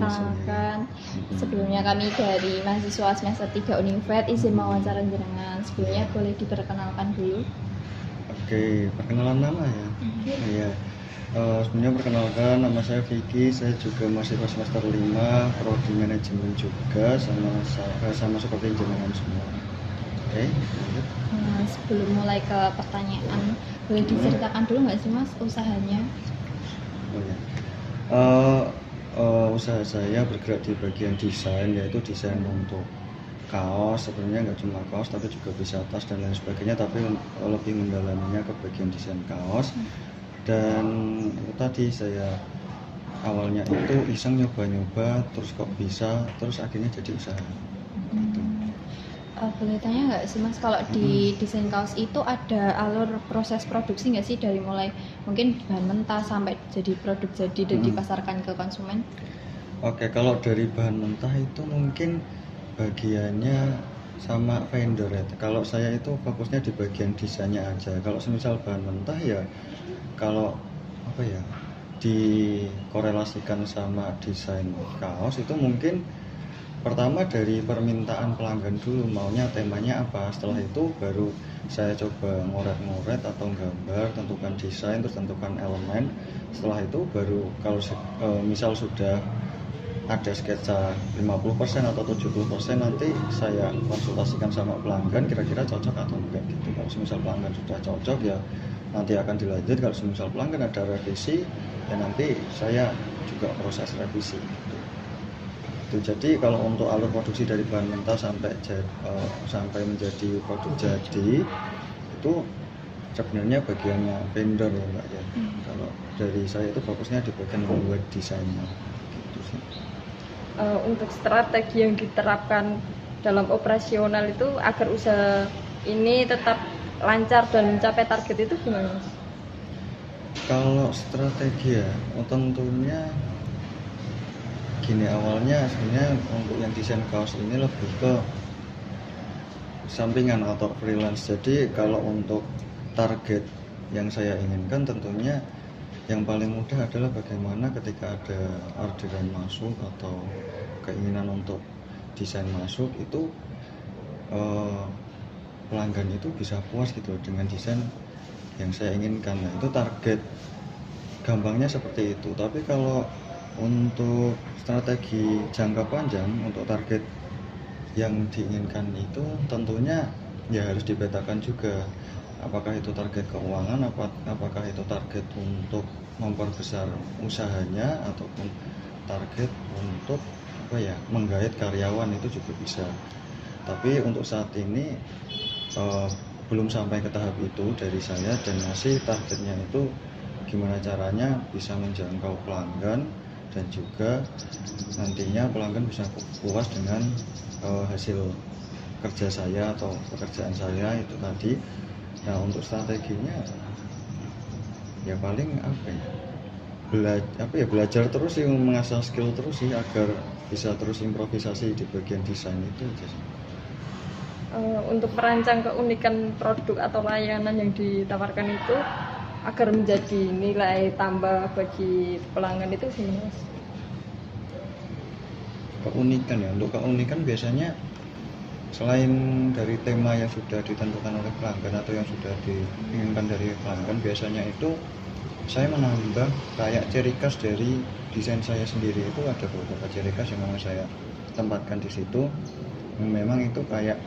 perkenalkan. Sebelumnya kami dari mahasiswa semester 3 Univet izin mewawancara jenengan. Sebelumnya boleh diperkenalkan dulu. Oke, perkenalan nama ya. Iya. Sebenarnya perkenalkan, nama saya Vicky, saya juga mahasiswa semester 5 prodi manajemen juga, sama seperti jenengan semua. Oke, lanjut. Sebelum mulai ke pertanyaan, boleh diceritakan dulu nggak sih Mas usahanya? Oh ya. Usaha saya bergerak di bagian desain, yaitu desain untuk kaos. Sebenarnya nggak cuma kaos tapi juga bisa tas dan lain sebagainya, tapi lebih mendalaminya ke bagian desain kaos. Dan itu tadi saya awalnya itu iseng nyoba-nyoba, terus kok bisa, terus akhirnya jadi usaha gitu. Boleh tanya nggak sih Mas, kalau di desain kaos itu ada alur proses produksi nggak sih, dari mulai mungkin bahan mentah sampai jadi produk jadi dan dipasarkan ke konsumen? Oke, kalau dari bahan mentah itu mungkin bagiannya sama vendor ya. Kalau saya itu fokusnya di bagian desainnya aja. Kalau semisal bahan mentah ya, kalau apa ya, dikorelasikan sama desain kaos itu mungkin pertama dari permintaan pelanggan dulu, maunya temanya apa. Setelah itu baru saya coba ngoret-ngoret atau gambar, tentukan desain, terus tentukan elemen. Setelah itu baru kalau misal sudah ada sketsa 50% atau 70%, nanti saya konsultasikan sama pelanggan kira-kira cocok atau enggak gitu. Kalau misal pelanggan sudah cocok ya nanti akan dilanjut. Kalau misal pelanggan ada revisi ya nanti saya juga proses revisi gitu. Jadi kalau untuk alur produksi dari bahan mentah sampai menjadi produk jadi itu sebenarnya bagiannya vendor ya Mbak ya. Kalau dari saya itu fokusnya di bagian membuat desainnya gitu sih. Untuk strategi yang diterapkan dalam operasional itu agar usaha ini tetap lancar dan mencapai target itu gimana Mas? Kalau strategi ya, tentunya gini, awalnya sebenarnya untuk yang desain kaos ini lebih ke sampingan atau freelance. Jadi kalau untuk target yang saya inginkan tentunya yang paling mudah adalah bagaimana ketika ada orderan masuk atau keinginan untuk desain masuk itu pelanggan itu bisa puas gitu dengan desain yang saya inginkan. Nah, itu target gampangnya seperti itu. Tapi kalau untuk strategi jangka panjang untuk target yang diinginkan itu tentunya ya harus dipetakan juga, apakah itu target keuangan, apakah itu target untuk memperbesar usahanya, ataupun target untuk menggait karyawan, itu juga bisa. Tapi untuk saat ini belum sampai ke tahap itu dari saya, dan masih targetnya itu gimana caranya bisa menjangkau pelanggan dan juga nantinya pelanggan bisa puas dengan hasil kerja saya atau pekerjaan saya itu tadi. Nah, untuk strateginya ya paling belajar terus sih, mengasah skill terus sih agar bisa terus improvisasi di bagian desain itu aja sih. Untuk merancang keunikan produk atau layanan yang ditawarkan itu agar menjadi nilai tambah bagi pelanggan itu gimana Mas? Keunikan ya, untuk keunikan biasanya selain dari tema yang sudah ditentukan oleh pelanggan atau yang sudah diinginkan dari pelanggan, biasanya itu saya menambah kayak ciri khas dari desain saya sendiri. Itu ada beberapa ciri khas yang memang saya tempatkan di situ, memang itu kayak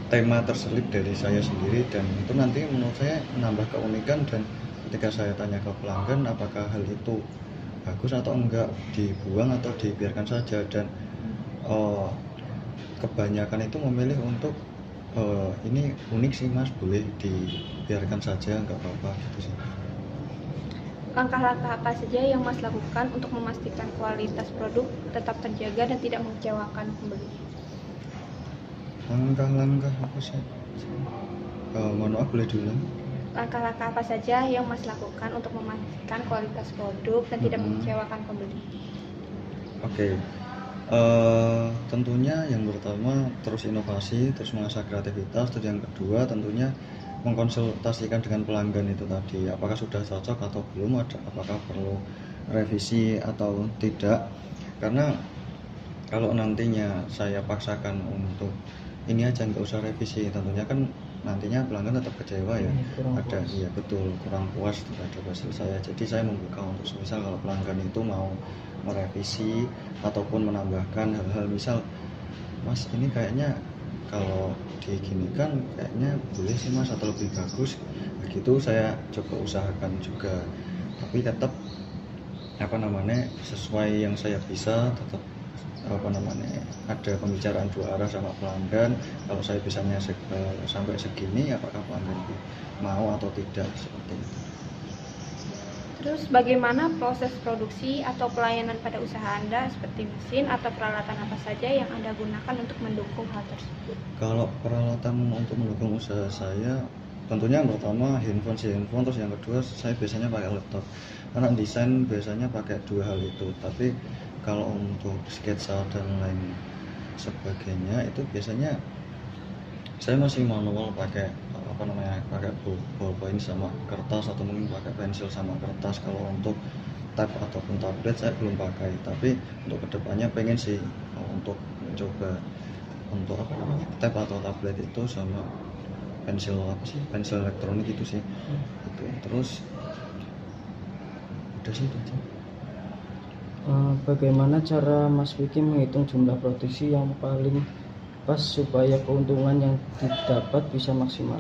tema terselip dari saya sendiri, dan itu nanti menurut saya menambah keunikan. Dan ketika saya tanya ke pelanggan apakah hal itu bagus atau enggak, dibuang atau dibiarkan saja, dan kebanyakan itu memilih untuk ini unik sih Mas, boleh dibiarkan saja, enggak apa-apa gitu sih. Langkah-langkah apa saja yang Mas lakukan untuk memastikan kualitas produk tetap terjaga dan tidak mengecewakan pembeli? Langkah-langkah apa sih? Mohon maaf, boleh diulang? Langkah-langkah apa saja yang Mas lakukan untuk memastikan kualitas produk dan tidak mengecewakan pembeli? Oke. Tentunya yang pertama terus inovasi, terus mengasah kreativitas. Terus yang kedua tentunya mengkonsultasikan dengan pelanggan itu tadi, apakah sudah cocok atau belum, apakah perlu revisi atau tidak. karena kalau nantinya saya paksakan untuk ini aja nggak usah revisi, tentunya kan nantinya pelanggan tetap kecewa ya, Kurang ada puas. iya betul kurang puas terhadap hasil saya. Jadi saya membuka untuk misal kalau pelanggan itu mau merevisi ataupun menambahkan hal-hal, misal mas ini kayaknya kalau diginikan kayaknya boleh sih mas atau lebih bagus, begitu saya coba usahakan juga, tapi tetap sesuai yang saya bisa, tetap ada pembicaraan dua arah sama pelanggan. Kalau saya bisanya sampai segini, apakah pelanggan mau atau tidak, seperti itu. Terus bagaimana proses produksi atau pelayanan pada usaha Anda, seperti mesin atau peralatan apa saja yang Anda gunakan untuk mendukung hal tersebut? Kalau peralatan untuk mendukung usaha saya, tentunya yang pertama handphone, terus yang kedua saya biasanya pakai laptop. Karena desain biasanya pakai dua hal itu, tapi kalau untuk sketsa dan lain sebagainya itu biasanya saya masih manual pakai pakai ballpoint sama kertas, atau mungkin pakai pensil sama kertas. Kalau untuk tab ataupun tablet saya belum pakai, tapi untuk kedepannya pengen sih untuk mencoba untuk tab atau tablet itu sama pensil elektronik itu sih. Itu terus udah sih itu aja. Bagaimana cara Mas Vicky menghitung jumlah produksi yang paling pas supaya keuntungan yang didapat bisa maksimal?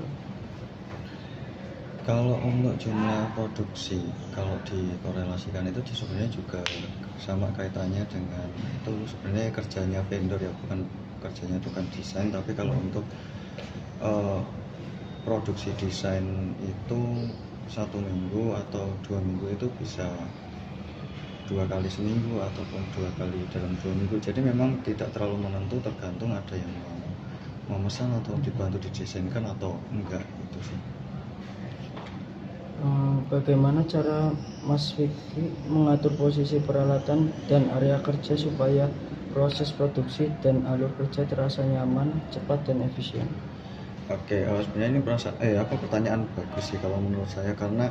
Kalau untuk jumlah produksi, kalau dikorelasikan itu sebenarnya juga sama kaitannya dengan itu sebenarnya kerjanya vendor ya, bukan kerjanya tukang desain. Tapi kalau untuk produksi desain itu 1 minggu atau 2 minggu itu bisa 2 kali seminggu ataupun 2 kali dalam 2 minggu. Jadi memang tidak terlalu menentu, tergantung ada yang mau memesan atau dibantu didesainkan atau enggak, itu sih. Bagaimana cara Mas Vicky mengatur posisi peralatan dan area kerja supaya proses produksi dan alur kerja terasa nyaman, cepat, dan efisien? Oke, sebenarnya ini pertanyaan bagus sih kalau menurut saya, karena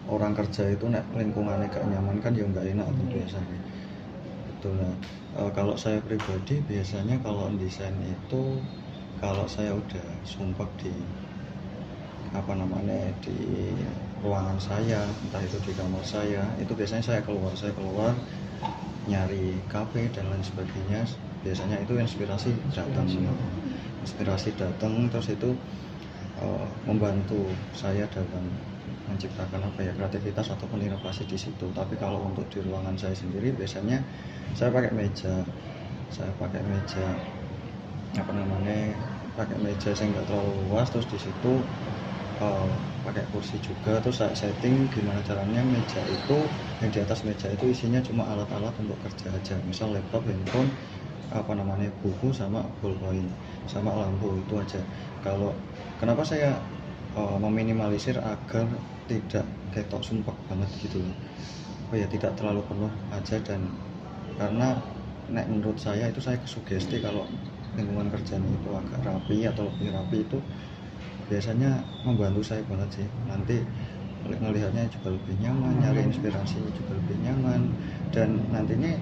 orang kerja itu lingkungannya gak nyaman kan ya nggak enak tuh biasanya. Betul. Nah, kalau saya pribadi biasanya kalau desain itu, kalau saya udah sumpah di di ruangan saya, entah itu di kamar saya, itu biasanya saya keluar nyari kafe dan lain sebagainya. Biasanya itu inspirasi datang, terus itu membantu saya dalam menciptakan kreativitas ataupun inovasi di situ. Tapi kalau untuk di ruangan saya sendiri biasanya saya pakai meja saya nggak terlalu luas, terus di situ pakai kursi juga, terus saya setting gimana caranya meja itu, yang di atas meja itu isinya cuma alat-alat untuk kerja aja, misal laptop, handphone, buku sama ballpoint sama lampu, itu aja. Kalau kenapa saya meminimalisir agar tidak ketok sumpek banget gitu loh, tidak terlalu penuh aja. Dan karena menurut saya itu saya kesugesti kalau lingkungan kerjaan itu agak rapi atau lebih rapi, itu biasanya membantu saya banget sih. Nanti melihatnya juga lebih nyaman, nyari inspirasi juga lebih nyaman, dan nantinya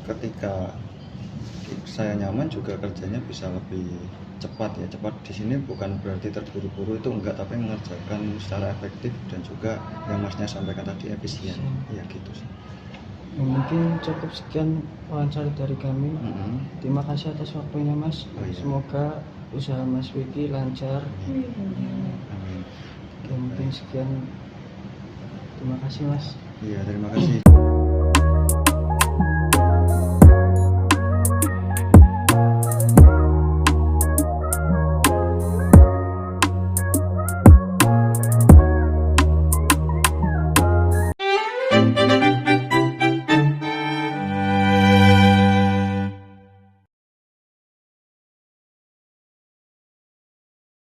ketika saya nyaman juga kerjanya bisa lebih cepat ya. Cepat di sini bukan berarti terburu-buru, itu enggak, tapi mengerjakan secara efektif dan juga yang masnya sampaikan tadi efisien. Ya gitu sih. Mungkin cukup sekian wawancara dari kami. Terima kasih atas waktunya Mas. Iya. Semoga usaha Mas Vicky lancar. Amin. Mungkin sekian. Terima kasih Mas. Iya, terima kasih.